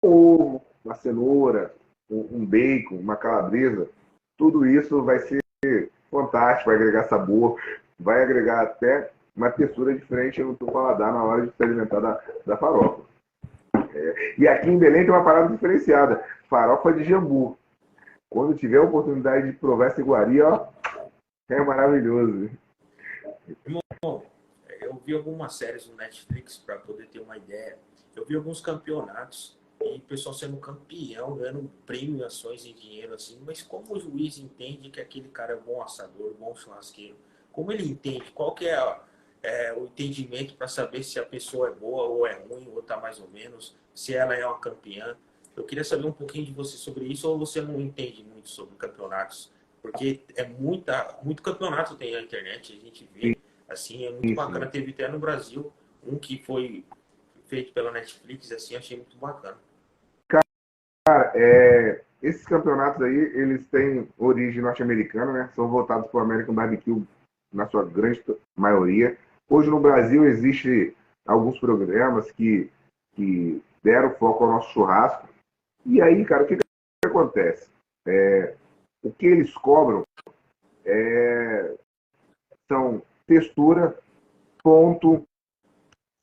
ovo, uma cenoura, um bacon, uma calabresa, tudo isso vai ser fantástico, vai agregar sabor, vai agregar até uma textura diferente no teu paladar na hora de se alimentar da farofa. E aqui em Belém tem uma parada diferenciada, farofa de jambu. Quando tiver a oportunidade de provar essa iguaria, ó, é maravilhoso. Irmão, eu vi algumas séries no Netflix para poder ter uma ideia. Eu vi alguns campeonatos e o pessoal sendo campeão, ganhando premiações em dinheiro, assim. Mas como o juiz entende que aquele cara é um bom assador, um bom churrasqueiro? Como ele entende? Qual que é o entendimento para saber se a pessoa é boa ou é ruim, ou tá mais ou menos, se ela é uma campeã? Eu queria saber um pouquinho de você sobre isso, ou você não entende muito sobre campeonatos? Porque é muito campeonato tem na internet, a gente vê, assim, é muito Sim, bacana. sim. Teve até no Brasil um que foi feito pela Netflix, assim, achei muito bacana. Esses campeonatos aí, eles têm origem norte-americana, né? São voltados para o American Barbecue na sua grande maioria. Hoje no Brasil existe alguns programas que deram foco ao nosso churrasco. E aí, cara, o que acontece? O que eles cobram são textura, ponto,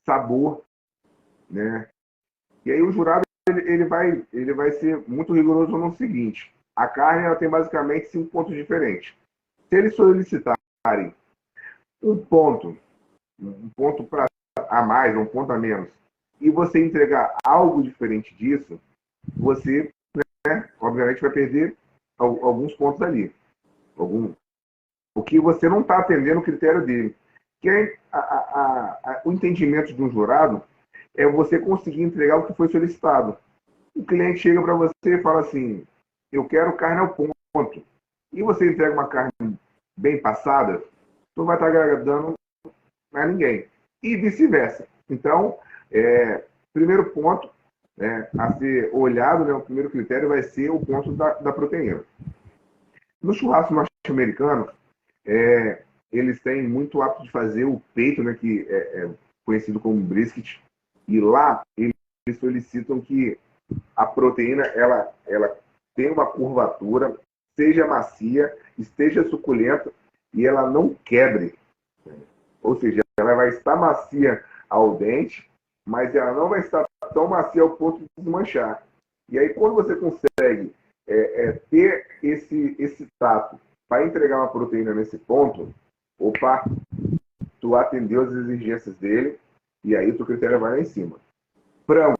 sabor, né? E aí o jurado ele vai ser muito rigoroso no seguinte: a carne ela tem basicamente 5 pontos diferentes. Se eles solicitarem um ponto pra, a mais, um ponto a menos, e você entregar algo diferente disso, você, né, obviamente, vai perder alguns pontos ali. Algum, porque você não está atendendo o critério dele. Que é o entendimento de um jurado é você conseguir entregar o que foi solicitado. O cliente chega para você e fala assim: eu quero carne ao ponto. E você entrega uma carne bem passada, não vai estar agradando a ninguém. E vice-versa. Então, primeiro ponto, a ser olhado, né, o primeiro critério vai ser o ponto da proteína. No churrasco norte-americano, eles têm muito hábito de fazer o peito, né, que é conhecido como brisket, e lá eles solicitam que a proteína ela tenha uma curvatura, seja macia, esteja suculenta e ela não quebre. Ou seja, ela vai estar macia ao dente, mas ela não vai estar tão macia ao ponto de desmanchar. E aí, quando você consegue ter esse tato para entregar uma proteína nesse ponto, opa, tu atendeu as exigências dele e aí o teu critério vai lá em cima. Frango.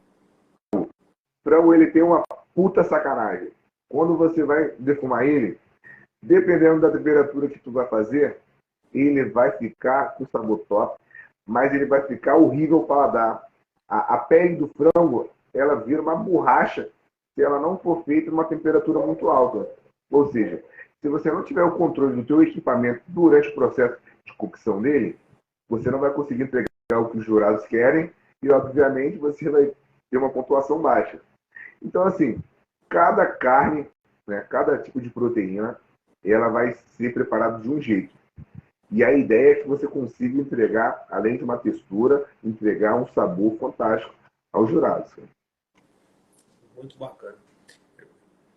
Frango, ele tem uma puta sacanagem. Quando você vai defumar ele, dependendo da temperatura que tu vai fazer, ele vai ficar com sabor top, mas ele vai ficar horrível o paladar. A pele do frango, ela vira uma borracha se ela não for feita numa temperatura muito alta. Ou seja, se você não tiver o controle do teu equipamento durante o processo de cocção dele, você não vai conseguir entregar o que os jurados querem e, obviamente, você vai ter uma pontuação baixa. Então, assim, cada carne, né, cada tipo de proteína, ela vai ser preparada de um jeito. E a ideia é que você consiga entregar, além de uma textura, entregar um sabor fantástico aos jurados. Muito bacana.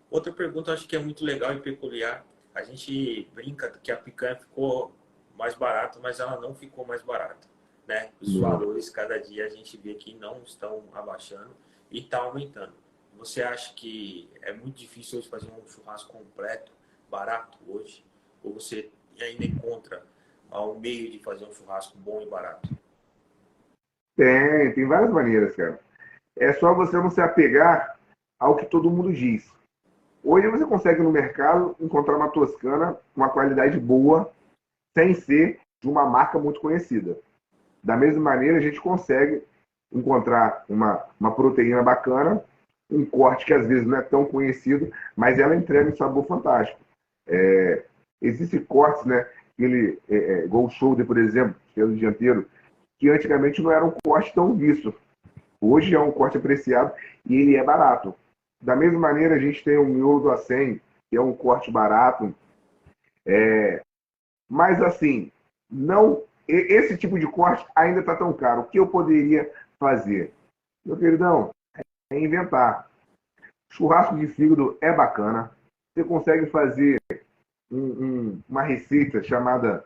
Outra pergunta, acho que é muito legal e peculiar. A gente brinca que a picanha ficou mais barata, mas ela não ficou mais barata, né? Os Não. valores, cada dia a gente vê que não estão abaixando e está aumentando. Você acha que é muito difícil hoje fazer um churrasco completo, barato hoje? Ou você ainda encontra um meio de fazer um churrasco bom e barato? Tem várias maneiras, cara. É só você não se apegar ao que todo mundo diz. Hoje você consegue no mercado encontrar uma toscana com uma qualidade boa, sem ser de uma marca muito conhecida. Da mesma maneira, a gente consegue encontrar uma proteína bacana, um corte que às vezes não é tão conhecido, mas ela entrega um sabor fantástico. Existem cortes, né? Igual o shoulder, por exemplo, pelo dianteiro, que antigamente não era um corte tão visto. Hoje é um corte apreciado e ele é barato. Da mesma maneira, a gente tem o miolo do acém, que é um corte barato. Mas assim, não, esse tipo de corte ainda está tão caro. O que eu poderia fazer? Meu queridão, é inventar. Churrasco de fígado é bacana. Você consegue fazer uma receita chamada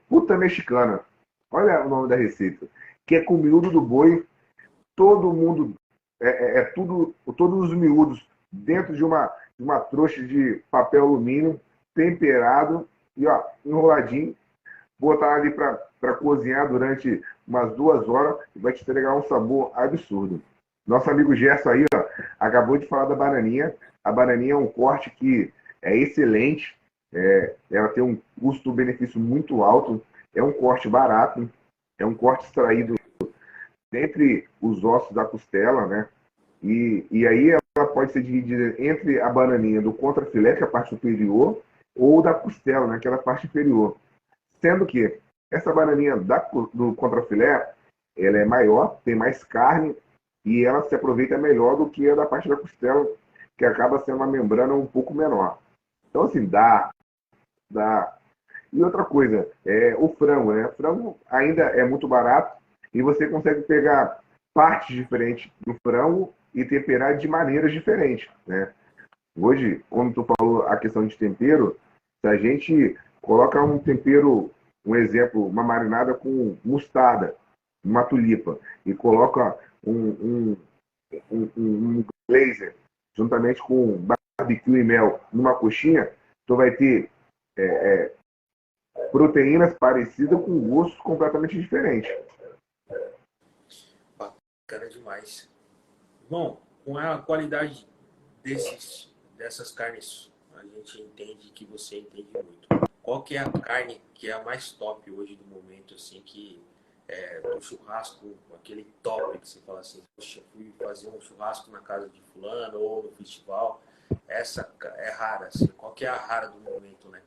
puta mexicana. Olha o nome da receita. Que é com miúdo do boi, todo mundo, todos os miúdos dentro de uma trouxa de papel alumínio, temperado e ó, enroladinho, botar ali para cozinhar durante umas 2 horas e vai te entregar um sabor absurdo. Nosso amigo Gerson aí, ó, acabou de falar da bananinha. A bananinha é um corte que é excelente, ela tem um custo-benefício muito alto, é um corte barato, é um corte extraído entre os ossos da costela, né? E aí ela pode ser dividida entre a bananinha do contrafilé, que é a parte superior, ou da costela, né, que é a parte inferior. Sendo que essa bananinha do contrafilé, ela é maior, tem mais carne, e ela se aproveita melhor do que a da parte da costela, que acaba sendo uma membrana um pouco menor. Então, assim, dá. E outra coisa, o frango, né? O frango ainda é muito barato e você consegue pegar partes diferentes do frango e temperar de maneiras diferentes, né? Hoje, como tu falou a questão de tempero, se a gente coloca um tempero, um exemplo, uma marinada com mostarda, uma tulipa, e coloca um glazer juntamente com barbecue e mel numa coxinha, tu vai ter proteínas parecidas com gostos completamente diferentes. Bacana demais. Bom, com a qualidade dessas carnes, a gente entende que você entende muito. Qual que é a carne que é a mais top hoje do momento, assim, que do churrasco, aquele top que você fala assim, poxa, fui fazer um churrasco na casa de fulano ou no festival, essa é rara, assim. Qual que é a rara do momento, né?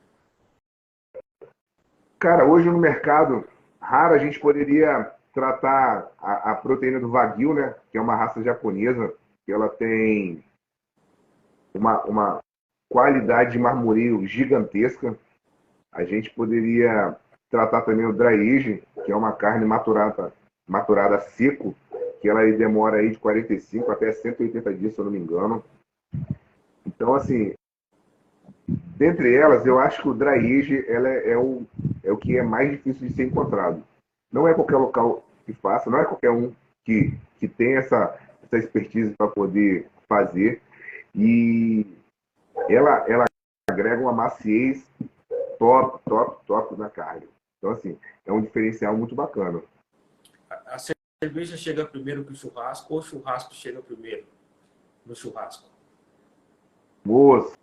Cara, hoje no mercado, raro a gente poderia tratar a proteína do Wagyu, né? Que é uma raça japonesa, que ela tem uma qualidade de marmoreio gigantesca. A gente poderia tratar também o dry age, que é uma carne maturada seco, que ela aí demora aí de 45 até 180 dias, se eu não me engano. Então, assim, dentre elas, eu acho que o dry age ela é o que é mais difícil de ser encontrado. Não é qualquer local que faça, não é qualquer um que tem essa expertise para poder fazer. E ela agrega uma maciez top, top, top na carne. Então, assim, é um diferencial muito bacana. A cerveja chega primeiro que o churrasco ou o churrasco chega primeiro no churrasco? Moço,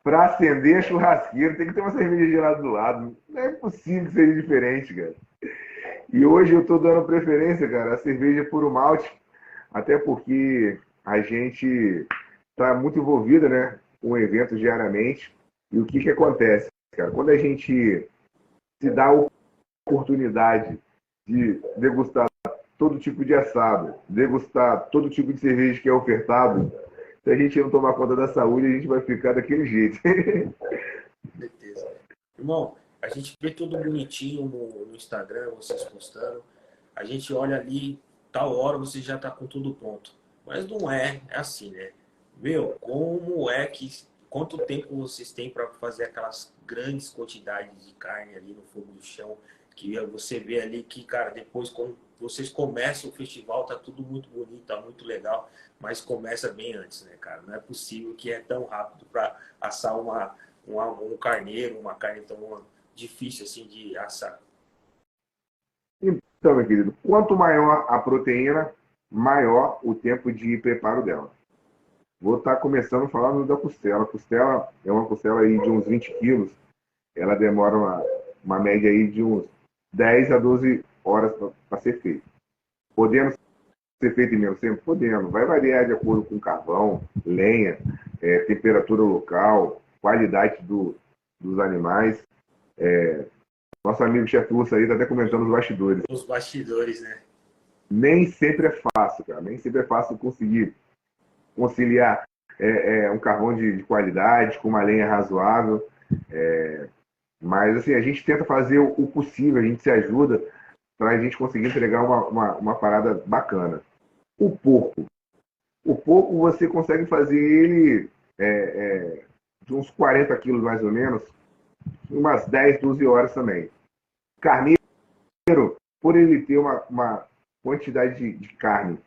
para acender a churrasqueira tem que ter uma cerveja gelada do lado. Não é possível que seja diferente, cara. E hoje eu estou dando preferência, cara, à cerveja puro malte, até porque a gente está muito envolvida, né, com eventos diariamente. E o que acontece, cara? Quando a gente se dá a oportunidade de degustar todo tipo de assado, degustar todo tipo de cerveja que é ofertado, se a gente não tomar conta da saúde, a gente vai ficar daquele jeito. Com certeza. Irmão, a gente vê tudo bonitinho no Instagram, vocês postando. A gente olha ali, tal hora você já tá com tudo pronto. Mas não é assim, né? Meu, como é que. Quanto tempo vocês têm para fazer aquelas grandes quantidades de carne ali no fogo do chão? Que você vê ali que, cara, depois quando vocês começam o festival, tá tudo muito bonito, tá muito legal, mas começa bem antes, né, cara? Não é possível que é tão rápido para assar um carneiro, uma carne tão difícil assim de assar. Então, meu querido, quanto maior a proteína, maior o tempo de preparo dela. Vou estar começando falando da costela. A costela é uma costela aí de uns 20 quilos. Ela demora uma média aí de uns 10 a 12 horas para ser feita. Podendo ser feito em menos tempo? Podendo. Vai variar de acordo com carvão, lenha, temperatura local, qualidade dos animais. Nosso amigo chefe Urso aí está até comentando os bastidores. Os bastidores, né? Nem sempre é fácil, cara. Nem sempre é fácil conseguir conciliar um carvão de qualidade, com uma lenha razoável. Mas assim, a gente tenta fazer o possível, a gente se ajuda para a gente conseguir entregar uma parada bacana. O porco. O porco você consegue fazer ele de uns 40 quilos mais ou menos, umas 10, 12 horas também. Carneiro, por ele ter uma quantidade de carne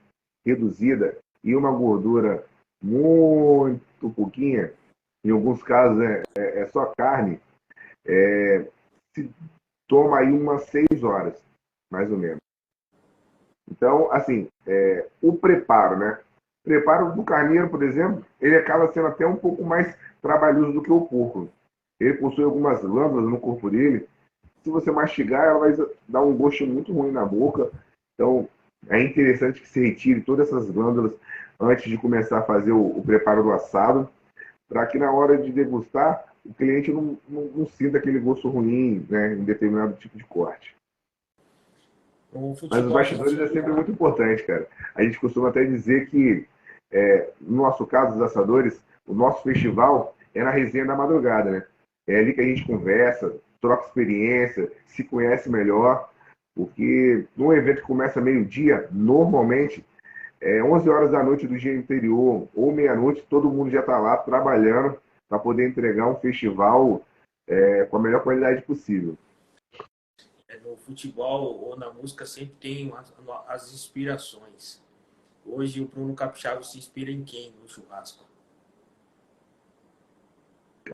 reduzida e uma gordura muito pouquinha, em alguns casos é só carne, se toma aí umas 6 horas, mais ou menos. Então, assim, o preparo, né? O preparo do carneiro, por exemplo, ele acaba sendo até um pouco mais trabalhoso do que o porco. Ele possui algumas glândulas no corpo dele. Se você mastigar, ela vai dar um gosto muito ruim na boca. Então, é interessante que se retire todas essas glândulas antes de começar a fazer o preparo do assado, para que na hora de degustar, o cliente não sinta aquele gosto ruim, né, em determinado tipo de corte. O Mas os futebol, a bastidores é gente. sempre muito importante, cara. A gente costuma até dizer que, no nosso caso, os assadores, o nosso festival é na resenha da madrugada, né? É ali que a gente conversa, troca experiência, se conhece melhor, porque num evento que começa meio-dia, normalmente, 11 horas da noite do dia anterior ou meia-noite, todo mundo já está lá trabalhando para poder entregar um festival com a melhor qualidade possível. No futebol ou na música sempre tem as inspirações. Hoje o Bruno Capixaba se inspira em quem no churrasco?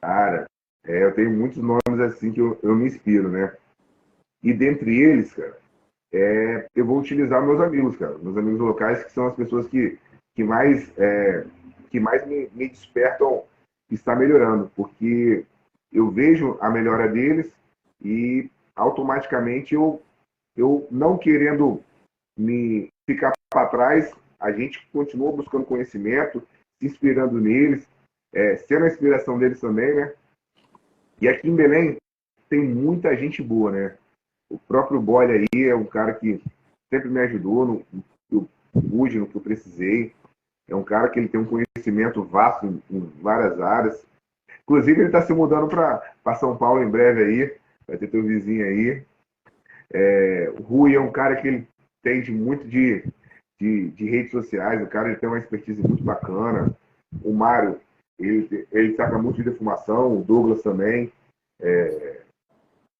Cara, eu tenho muitos nomes assim que eu me inspiro, né? E dentre eles, cara, eu vou utilizar meus amigos, cara. Meus amigos locais, que são as pessoas que mais, que mais me despertam que está melhorando. Porque eu vejo a melhora deles e automaticamente eu não querendo me ficar para trás, a gente continua buscando conhecimento, se inspirando neles, sendo a inspiração deles também, né? E aqui em Belém tem muita gente boa, né? O próprio Boyle aí é um cara que sempre me ajudou no que eu pude, no que eu precisei. É um cara que ele tem um conhecimento vasto em várias áreas. Inclusive, ele está se mudando para São Paulo em breve aí. Vai ter teu vizinho aí. O Rui é um cara que ele entende muito de redes sociais. O cara ele tem uma expertise muito bacana. O Mário, ele saca muito de defumação. O Douglas também.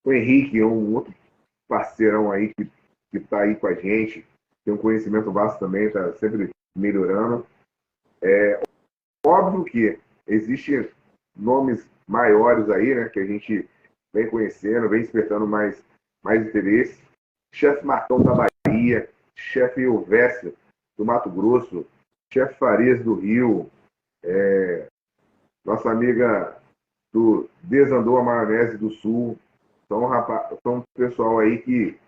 O Henrique é um outro parceirão aí que está aí com a gente, tem um conhecimento vasto também, está sempre melhorando. Óbvio que existem nomes maiores aí, né, que a gente vem conhecendo, vem despertando mais interesse. Chefe Marcão da Bahia, chefe Ilvécio do Mato Grosso, chefe Farias do Rio, nossa amiga do Desandou a Maionese do Sul. São um pessoal aí que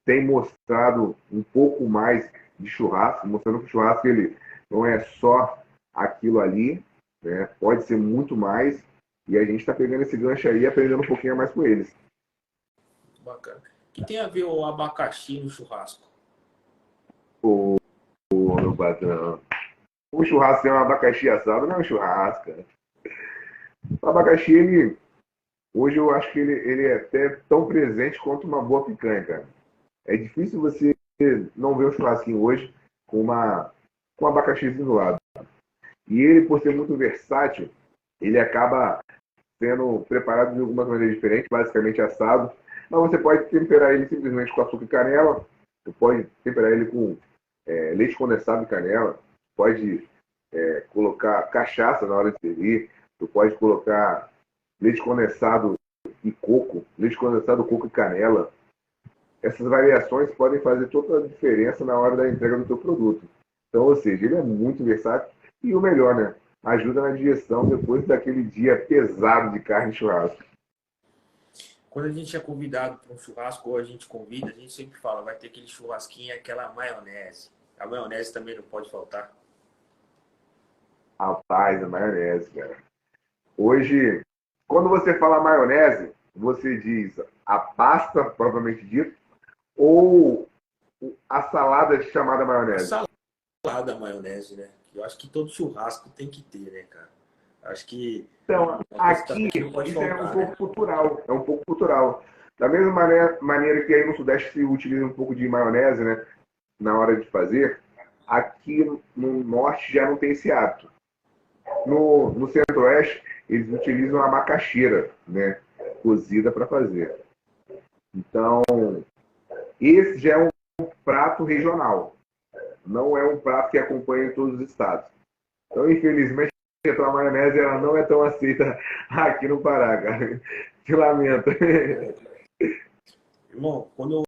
tem mostrado um pouco mais de churrasco, mostrando que o churrasco ele não é só aquilo ali, né? Pode ser muito mais, e a gente está pegando esse gancho aí e aprendendo um pouquinho mais com eles. Bacana. O que tem a ver o abacaxi no churrasco? Meu patrão. O churrasco é um abacaxi assado, não é um churrasco, cara. O abacaxi, hoje eu acho que ele é até tão presente quanto uma boa picanha, cara. É difícil você não ver um churrasquinho hoje com um abacaxizinho do lado. E ele, por ser muito versátil, ele acaba sendo preparado de alguma maneira diferente, basicamente assado. Mas você pode temperar ele simplesmente com açúcar e canela. Você pode temperar ele com leite condensado e canela. Pode colocar cachaça na hora de servir. Você pode colocar leite condensado e coco. Leite condensado, coco e canela. Essas variações podem fazer toda a diferença na hora da entrega do teu produto. Então, ou seja, ele é muito versátil e o melhor, né? Ajuda na digestão depois daquele dia pesado de carne e churrasco. Quando a gente é convidado para um churrasco ou a gente convida, a gente sempre fala, vai ter aquele churrasquinho e aquela maionese. A maionese também não pode faltar. Rapaz, a maionese, cara. Hoje, quando você fala maionese, você diz a pasta, propriamente dito, ou a salada chamada A maionese? salada maionese, né? Eu acho que todo churrasco tem que ter, né, cara? Acho que Então, uma coisa aqui, também que não pode isso é um faltar, né? pouco cultural. É um pouco cultural. Da mesma maneira que aí no Sudeste se utiliza um pouco de maionese, né? Na hora de fazer. Aqui no norte já não tem esse hábito. No centro-oeste, eles utilizam a macaxeira, né, cozida para fazer. Então, esse já é um prato regional. Não é um prato que acompanha em todos os estados. Então, infelizmente, a maionese ela não é tão aceita aqui no Pará, cara. Te lamento. Irmão, quando